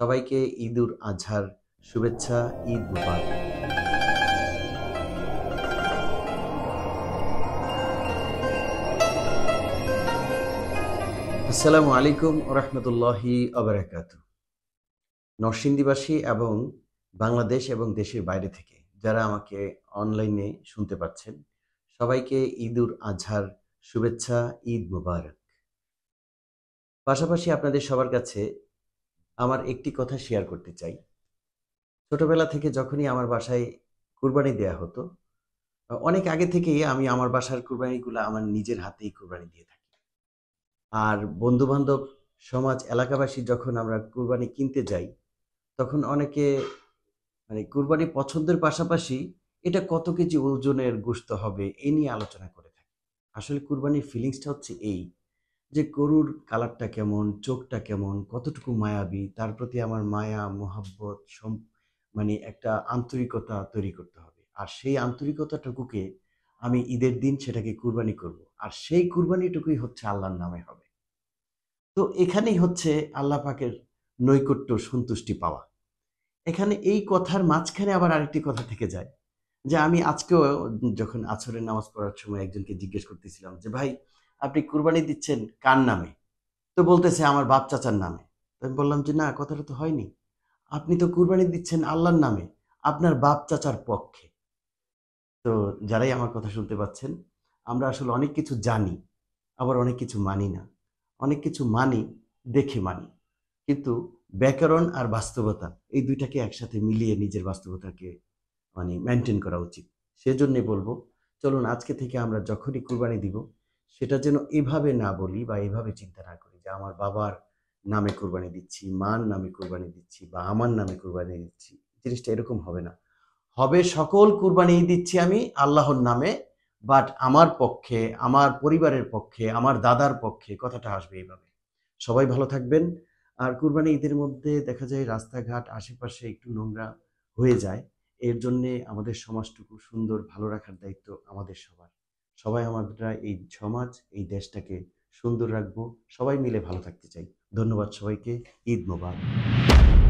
সবাইকে ঈদুল আজহার শুভেচ্ছা, ঈদ মুবারক। আসসালামু আলাইকুম ওয়া রাহমাতুল্লাহি ওয়া বারাকাতুহু। নরসিংদীবাসী এবং বাংলাদেশ এবং দেশের বাইরে থেকে যারা আমাকে অনলাইনে শুনতে পাচ্ছেন, সবাইকে ঈদুল আজহার শুভেচ্ছা, ঈদ মুবারক। পাশাপাশি আপনাদের সবার কাছে আমার একটি কথা শেয়ার করতে চাই। ছোটবেলা থেকে যখনই আমার বাসায় কুরবানি দেয়া হতো, অনেক আগে থেকেই আমি আমার বাসার কুরবানিগুলা আমার নিজের হাতেই কুরবানি দিয়ে থাকি। আর বন্ধু-বান্ধব, সমাজ, এলাকাবাসী যখন আমরা কুরবানি কিনতে যাই, তখন অনেকে কুরবানি পছন্দের পাশাপাশি এটা কত কেজি ওজনের গোশত হবে এই নিয়ে আলোচনা করে থাকি। আসলে কুরবানির ফিলিংসটা হচ্ছে এই যে গরুর কালারটা কেমন, চোখটা কেমন, কতটুকু মায়াবী, তার প্রতি আমার মায়া, মোহাব্বত একটা আন্তরিকতা তৈরি করতে হবে। আর সেই আন্তরিকতাটুকুকে আমি ঈদের দিন সেটাকে কুরবানি করব। আর সেই কুরবানিটুকুই হচ্ছে আল্লাহর নামে হবে। তো এখানেই হচ্ছে আল্লাহ পাকের নৈকট্য, সন্তুষ্টি পাওয়া। এখানে এই কথার মাঝখানে আবার আরেকটি কথা থেকে যায় যে আমি আজকেও যখন আসরের নামাজ পড়ার সময় একজনকে জিজ্ঞেস করতেছিলাম যে, "ভাই, আপনি কুরবানি দিচ্ছেন কার নামে?" তো বলতেছে, "আমার বাপ চাচার নামে।" তো আমি বললাম যে, "না, কথাটা তো হয়নি। আপনি তো কুরবানি দিচ্ছেন আল্লাহর নামে, আপনার বাপ চাচার পক্ষে।" তো যারাই আমার কথা শুনতে পাচ্ছেন, আমরা আসলে অনেক কিছু জানি, আবার অনেক কিছু মানি না। অনেক কিছু মানি, দেখে মানি। কিন্তু ব্যাকরণ আর বাস্তবতা এই ২ টাকে একসাথে মিলিয়ে নিজের বাস্তবতাকে মেইনটেইন করা উচিত। সেজন্যই বলবো, চলুন আজকে থেকে আমরা যখনই কুরবানি দিব, সেটা যেন এভাবে না বলি বা এভাবে চিন্তা না করি যে আমার বাবার নামে কুরবানি দিচ্ছি, মার নামে কুরবানি দিচ্ছি বা আমার নামে কুরবানি দিচ্ছি। জিনিসটা এরকম হবে না। হবে সকল কুরবানি দিচ্ছি আমি আল্লাহর নামে, বাট আমার পক্ষে, আমার পরিবারের পক্ষে, আমার দাদার পক্ষে কথাটা আসবে এইভাবে। সবাই ভালো থাকবেন। আর কুরবানি ঈদের মধ্যে দেখা যায় রাস্তাঘাট আশেপাশে একটু নোংরা হয়ে যায়। এর জন্যে আমাদের সমাজটুকু সুন্দর ভালো রাখার দায়িত্ব আমাদের সবার। সবাই আমরা এই সমাজ, এই দেশটাকে সুন্দর রাখবো। সবাই মিলে ভালো থাকতে চাই। ধন্যবাদ সবাইকে। ঈদ মোবারক।